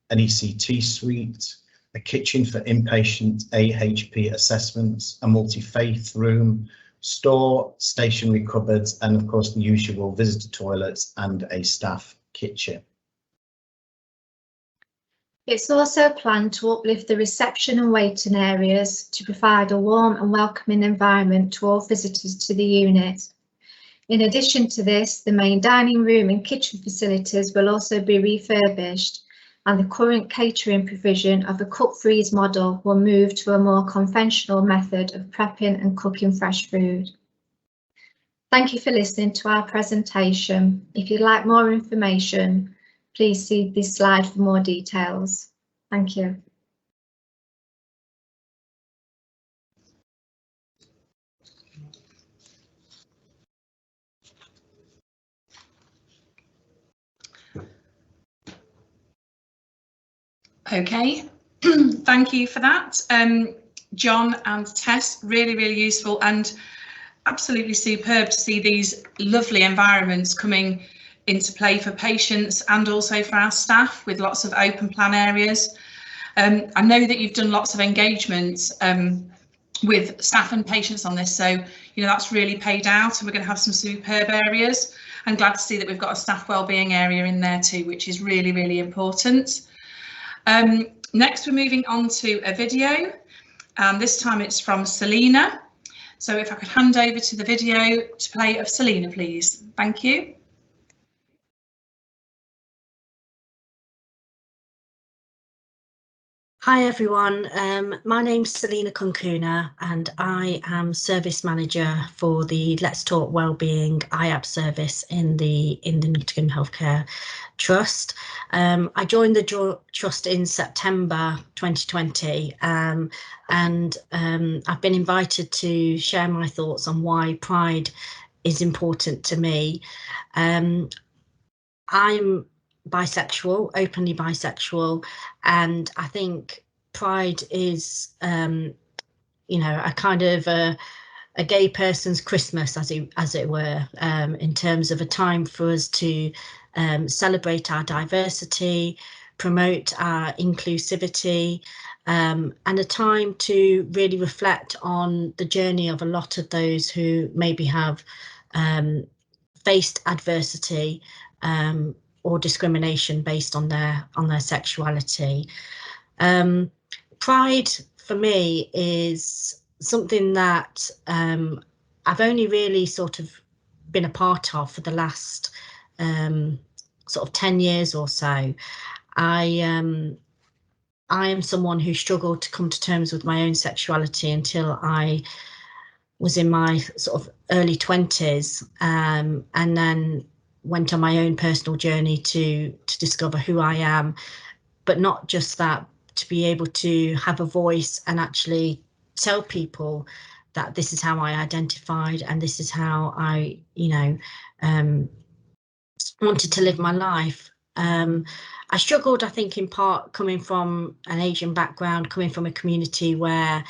an ECT suite, a kitchen for inpatient AHP assessments, a multi-faith room, store, stationary cupboards, and of course the usual visitor toilets and a staff kitchen. It's also planned to uplift the reception and waiting areas to provide a warm and welcoming environment to all visitors to the unit. In addition to this, the main dining room and kitchen facilities will also be refurbished, and the current catering provision of a cook-freeze model will move to a more conventional method of prepping and cooking fresh food. Thank you for listening to our presentation. If you'd like more information, please see this slide for more details. Thank you. Okay, thank you for that. John and Tess, really useful and absolutely superb to see these lovely environments coming into play for patients and also for our staff with lots of open plan areas. I know that you've done lots of engagement with staff and patients on this, so you know that's really paid out and we're going to have some superb areas. I'm glad to see that we've got a staff wellbeing area in there too, which is really important. Next, we're moving on to a video, and this time it's from Selena. So if I could hand over to the video to play of Selena, please. Thank you. Hi everyone, my name's Selena Kunkuna and I am Service Manager for the Let's Talk Wellbeing IAP service in the Nottingham Healthcare Trust. I joined the Trust in September 2020 and I've been invited to share my thoughts on why pride is important to me. I'm bisexual, openly bisexual, and I think pride is you know, a kind of a gay person's Christmas, as it were, in terms of a time for us to celebrate our diversity, promote our inclusivity, and a time to really reflect on the journey of a lot of those who maybe have faced adversity or discrimination based on their sexuality. Pride for me is something that I've only really sort of been a part of for the last sort of 10 years or so. I am someone who struggled to come to terms with my own sexuality until I was in my sort of early 20s, and then went on my own personal journey to discover who I am, but not just that, to be able to have a voice and actually tell people that this is how I identified and this is how I, wanted to live my life. I struggled, I think, in part coming from an Asian background, coming from a community where,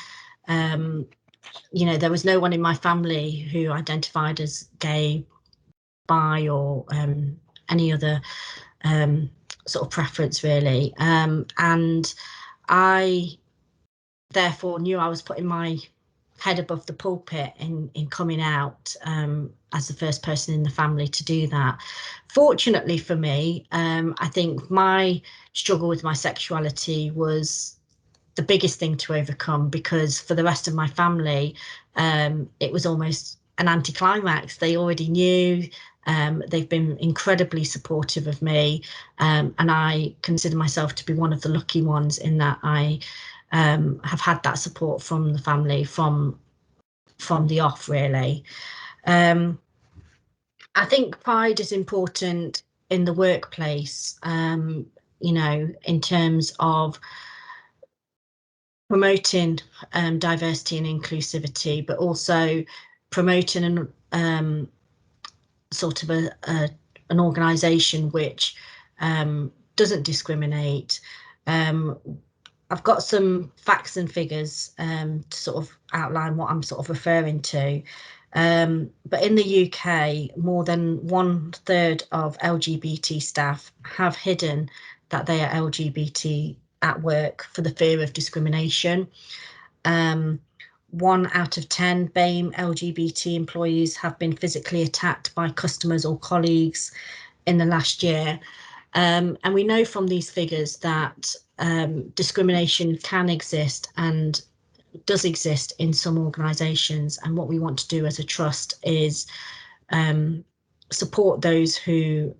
there was no one in my family who identified as gay, bi, or any other sort of preference, really. And I therefore knew I was putting my head above the pulpit in coming out as the first person in the family to do that. Fortunately for me, I think my struggle with my sexuality was the biggest thing to overcome, because for the rest of my family, it was almost an anticlimax. They already knew. They've been incredibly supportive of me, and I consider myself to be one of the lucky ones in that I have had that support from the family from the off, really. I think pride is important in the workplace, in terms of promoting diversity and inclusivity, but also promoting sort of an organisation which doesn't discriminate. I've got some facts and figures to sort of outline what I'm sort of referring to. But in the UK, more than 1/3 of LGBT staff have hidden that they are LGBT at work for the fear of discrimination. 1 out of 10 BAME LGBT employees have been physically attacked by customers or colleagues in the last year. And we know from these figures that discrimination can exist and does exist in some organisations. And what we want to do as a trust is support those who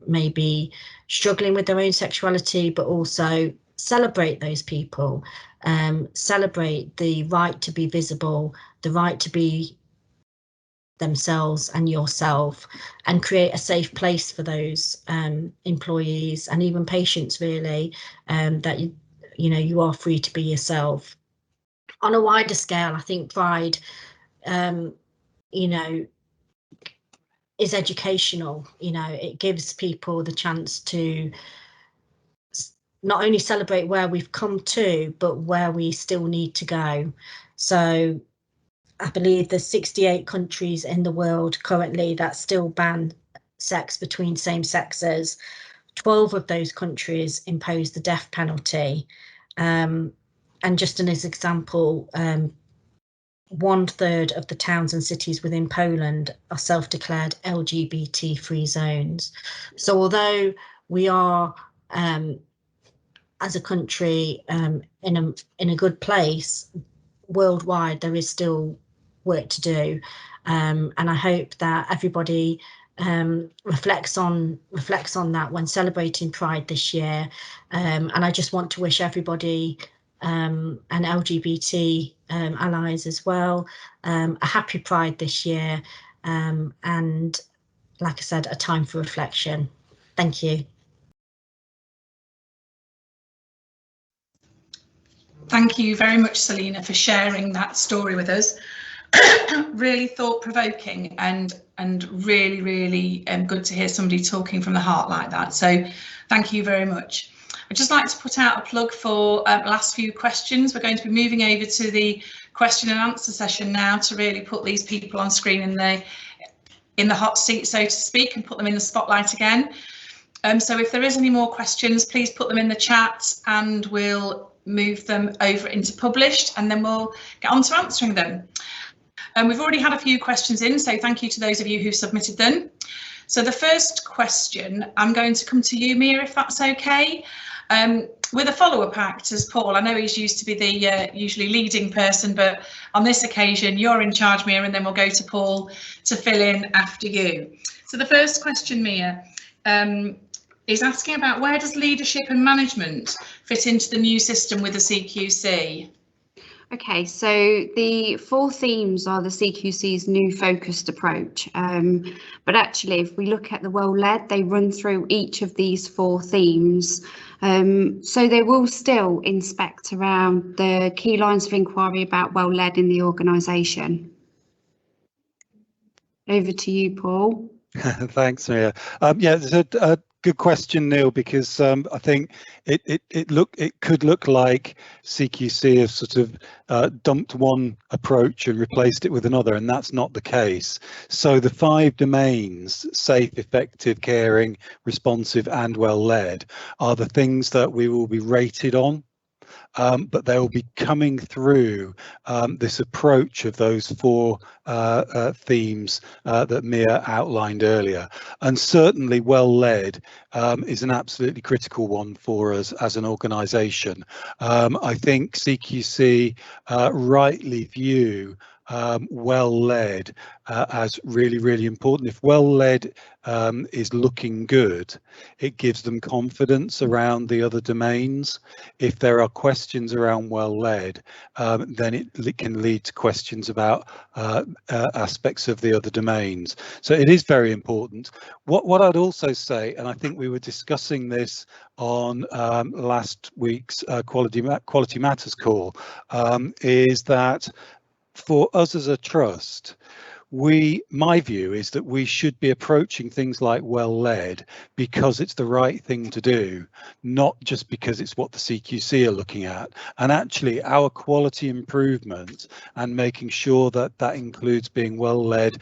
may be struggling with their own sexuality, but also celebrate those people, celebrate the right to be visible, the right to be themselves and yourself, and create a safe place for those employees and even patients, really, that you are free to be yourself. On a wider scale, I think pride, is educational. It gives people the chance to not only celebrate where we've come to, but where we still need to go. So I believe there's 68 countries in the world currently that still ban sex between same sexes. 12 of those countries impose the death penalty. And just as an example, 1/3 of the towns and cities within Poland are self-declared LGBT-free zones. So although we are, as a country, in a good place, worldwide there is still work to do, and I hope that everybody reflects on that when celebrating Pride this year. And I just want to wish everybody and LGBT allies as well a happy Pride this year, and like I said, a time for reflection. Thank you. Thank you very much, Selina, for sharing that story with us. Really thought-provoking and really, really good to hear somebody talking from the heart like that. So thank you very much. I'd just like to put out a plug for last few questions. We're going to be moving over to the question and answer session now to really put these people on screen in the hot seat, so to speak, and put them in the spotlight again. So if there is any more questions, please put them in the chat and we'll move them over into published, and then we'll get on to answering them. We've already had a few questions in, so thank you to those of you who submitted them. So the first question, I'm going to come to you, Mia, if that's okay. With a follow-up act as Paul, I know he's used to be the usually leading person, but on this occasion you're in charge, Mia, and then we'll go to Paul to fill in after you. So the first question, Mia, is asking about where does leadership and management fit into the new system with the CQC? Okay, so the 4 themes are the CQC's new focused approach, but actually if we look at the well-led, they run through each of these 4 themes. So they will still inspect around the key lines of inquiry about well-led in the organisation. Over to you, Paul. Thanks, Mia. Yeah, there's a good question, Neil, because I think it could look like CQC has sort of dumped one approach and replaced it with another, and that's not the case. So the 5 domains, safe, effective, caring, responsive and well led, are the things that we will be rated on. But they will be coming through this approach of those 4 themes that Mia outlined earlier. And certainly well led is an absolutely critical one for us as an organisation. I think CQC rightly view well led as really important. If well led is looking good, it gives them confidence around the other domains. If there are questions around well led, then it can lead to questions about aspects of the other domains. So it is very important. What I'd also say, and I think we were discussing this on last week's Quality Matters call, is that for us as a trust, my view is that we should be approaching things like well led because it's the right thing to do, not just because it's what the CQC are looking at. And actually our quality improvement and making sure that that includes being well led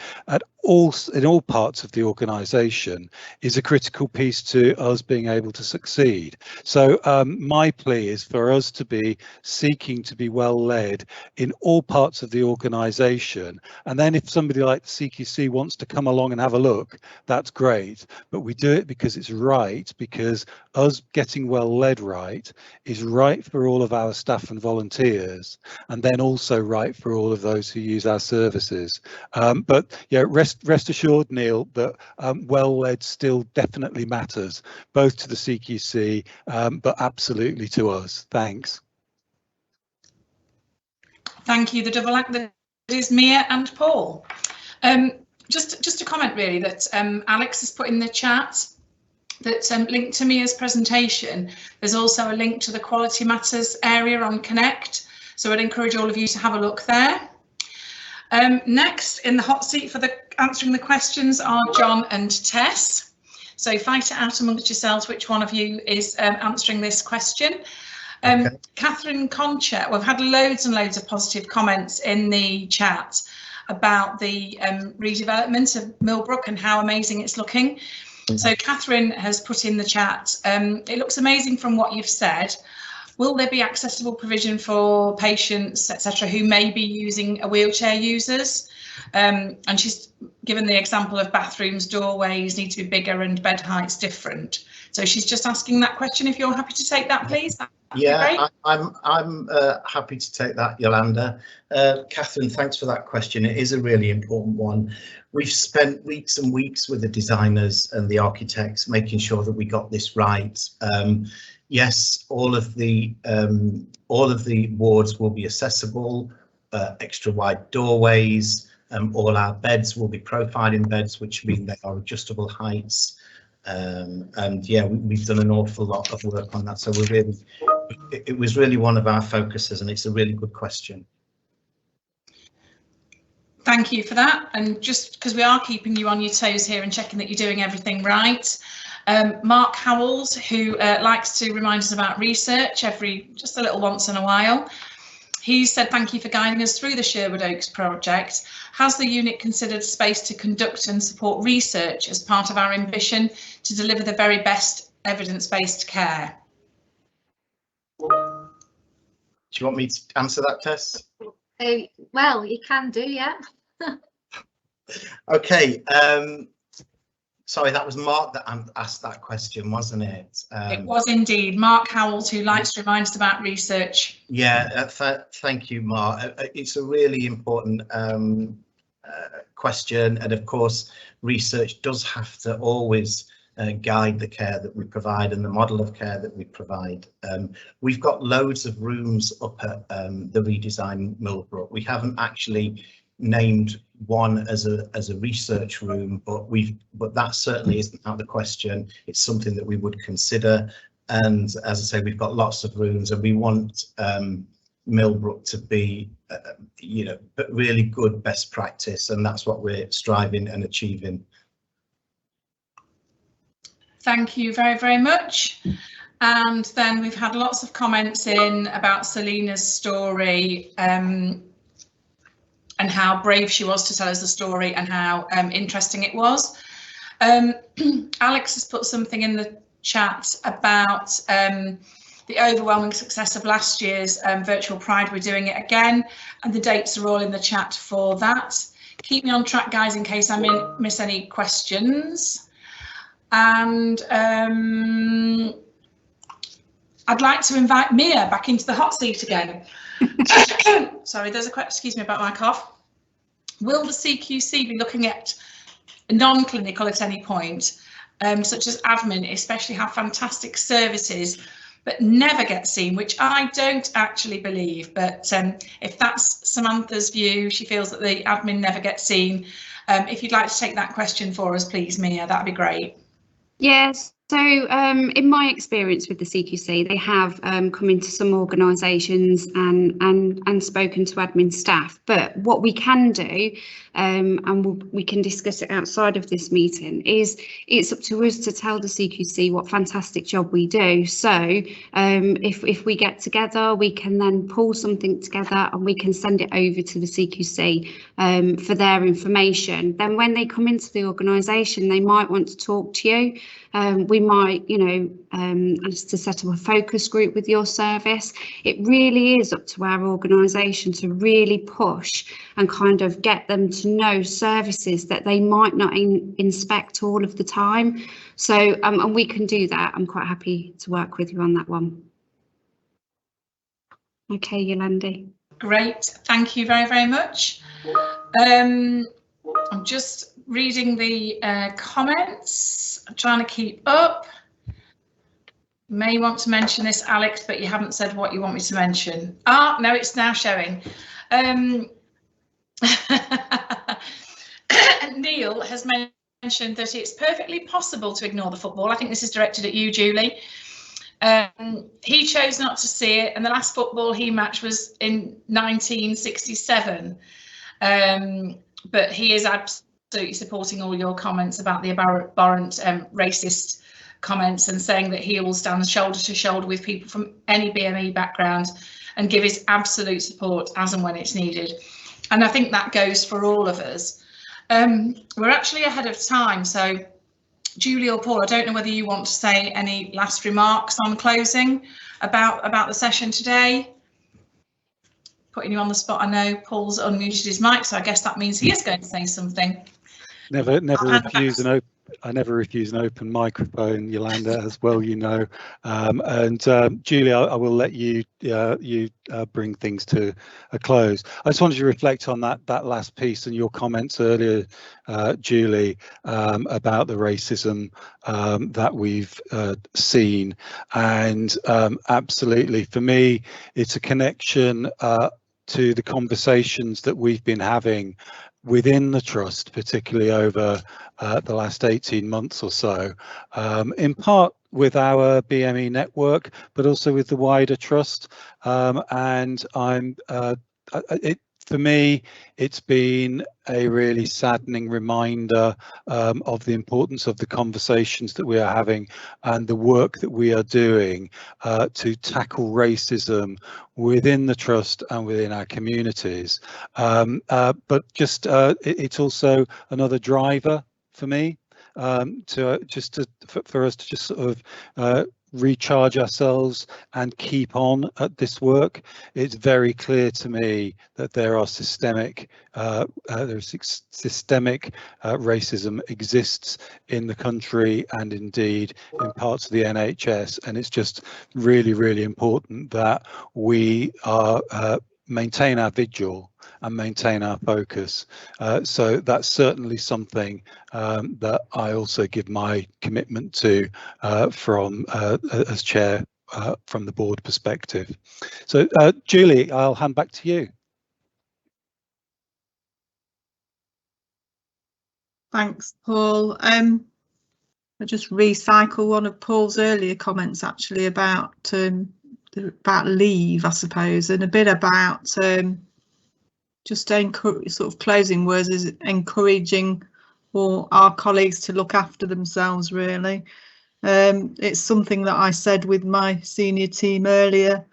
in all parts of the organisation is a critical piece to us being able to succeed. So my plea is for us to be seeking to be well led in all parts of the organisation, and then if somebody like the CQC wants to come along and have a look, that's great, but we do it because it's right, because us getting well led right is right for all of our staff and volunteers, and then also right for all of those who use our services. But yeah, rest assured, Neil, that well-led still definitely matters, both to the CQC, but absolutely to us. Thanks. Thank you. The double act that is Mia and Paul. Just a comment really that Alex has put in the chat, that linked to Mia's presentation, there's also a link to the Quality Matters area on Connect. So I'd encourage all of you to have a look there. Next in the hot seat for answering the questions are John and Tess. So fight it out amongst yourselves which one of you is answering this question. Okay. Catherine Concha, we've had loads and loads of positive comments in the chat about the redevelopment of Millbrook and how amazing it's looking. So Catherine has put in the chat, it looks amazing from what you've said. Will there be accessible provision for patients, etc., who may be using a wheelchair users? And she's given the example of bathrooms, doorways need to be bigger and bed heights different. So she's just asking that question. If you're happy to take that, please. Yeah, I'm happy to take that, Yolanda. Catherine, thanks for that question. It is a really important one. We've spent weeks and weeks with the designers and the architects making sure that we got this right. Yes, all of the wards will be accessible, extra wide doorways. All our beds will be profiling beds, which mean they are adjustable heights. And yeah, we've done an awful lot of work on that. So it was really one of our focuses, and it's a really good question. Thank you for that. And just because we are keeping you on your toes here and checking that you're doing everything right, Mark Howells, who likes to remind us about research just a little once in a while, He said, thank you for guiding us through the Sherwood Oaks project. Has the unit considered space to conduct and support research as part of our ambition to deliver the very best evidence-based care? Do you want me to answer that, Tess? Well, you can do, yeah. Okay. Sorry, that was Mark that asked that question, wasn't it? It was indeed Mark Howells, who likes to remind us about research. Yeah, thank you, Mark. It's a really important question, and of course, research does have to always guide the care that we provide and the model of care that we provide. We've got loads of rooms up at the redesigned Millbrook. We haven't actually named one as a research room, but that certainly isn't out of the question. It's something that we would consider, and as I say, we've got lots of rooms, and we want Millbrook to be you know, really good best practice, and that's what we're striving and achieving. Thank you very, very much. And then we've had lots of comments in about Selena's story, and how brave she was to tell us the story and how interesting it was. Alex has put something in the chat about the overwhelming success of last year's virtual Pride. We're doing it again, and the dates are all in the chat for that. Keep me on track, guys, in case I miss any questions. And I'd like to invite Mia back into the hot seat again. Sorry, there's a question, excuse me about my cough. Will the CQC be looking at non-clinical at any point, such as admin, especially have fantastic services but never get seen, which I don't actually believe, but if that's Samantha's view, she feels that the admin never gets seen. If you'd like to take that question for us, please, Mia, that'd be great. Yes. So in my experience with the CQC, they have come into some organisations and spoken to admin staff. But what we can do, and we can discuss it outside of this meeting, is it's up to us to tell the CQC what fantastic job we do. So if we get together, we can then pull something together and we can send it over to the CQC for their information. Then when they come into the organisation, they might want to talk to you. We might, ask to set up a focus group with your service. It really is up to our organisation to really push and kind of get them to know services that they might not inspect all of the time. So, and we can do that. I'm quite happy to work with you on that one. Okay, Yolanda. Great, thank you very, very much. I'm just reading the comments. I'm trying to keep up. You may want to mention this, Alex, but you haven't said what you want me to mention. Ah, no, it's now showing. Neil has mentioned that it's perfectly possible to ignore the football. I think this is directed at you, Julie. He chose not to see it, and the last football he matched was in 1967. But he is absolutely supporting all your comments about the abhorrent racist comments, and saying that he will stand shoulder to shoulder with people from any BME background and give his absolute support as and when it's needed. And I think that goes for all of us. We're actually ahead of time, so Julie or Paul, I don't know whether you want to say any last remarks on closing about the session today. Putting you on the spot, I know Paul's unmuted his mic, so I guess that means he is going to say something. I never refuse an open microphone, Yolanda, as well, you know. And Julie, I will let you bring things to a close. I just wanted to reflect on that last piece and your comments earlier, Julie, about the racism that we've seen. And absolutely, for me, it's a connection to the conversations that we've been having within the trust, particularly over the last 18 months or so, in part with our BME network, but also with the wider trust. And For me, it's been a really saddening reminder of the importance of the conversations that we are having and the work that we are doing to tackle racism within the Trust and within our communities. But just it's also another driver for me for us to just sort of recharge ourselves and keep on at this work. It's very clear to me that there are systemic racism exists in the country and indeed in parts of the NHS, and it's just really, really important that we are maintain our vigil and maintain our focus. So that's certainly something that I also give my commitment to from as chair from the board perspective. So Julie, I'll hand back to you. Thanks, Paul. I'll just recycle one of Paul's earlier comments actually about leave, I suppose, and a bit about just sort of closing words is encouraging for our colleagues to look after themselves, really. It's something that I said with my senior team earlier.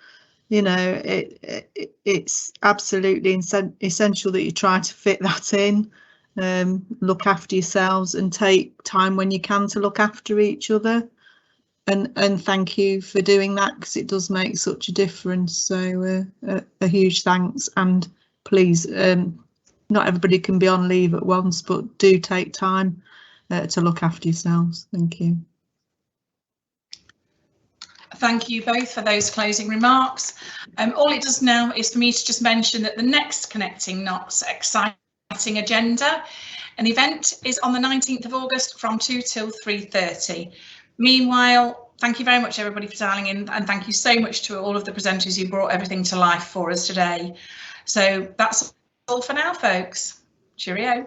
You know, it's absolutely essential that you try to fit that in, look after yourselves and take time when you can to look after each other. And thank you for doing that, because it does make such a difference. So a huge thanks, and please, not everybody can be on leave at once, but do take time to look after yourselves. Thank you. Thank you both for those closing remarks. All it does now is for me to just mention that the next Connecting Knots exciting agenda, an event is on the 19th of August from 2 till 3:30. Meanwhile, thank you very much everybody for dialing in, and thank you so much to all of the presenters who brought everything to life for us today. So that's all for now, folks. Cheerio.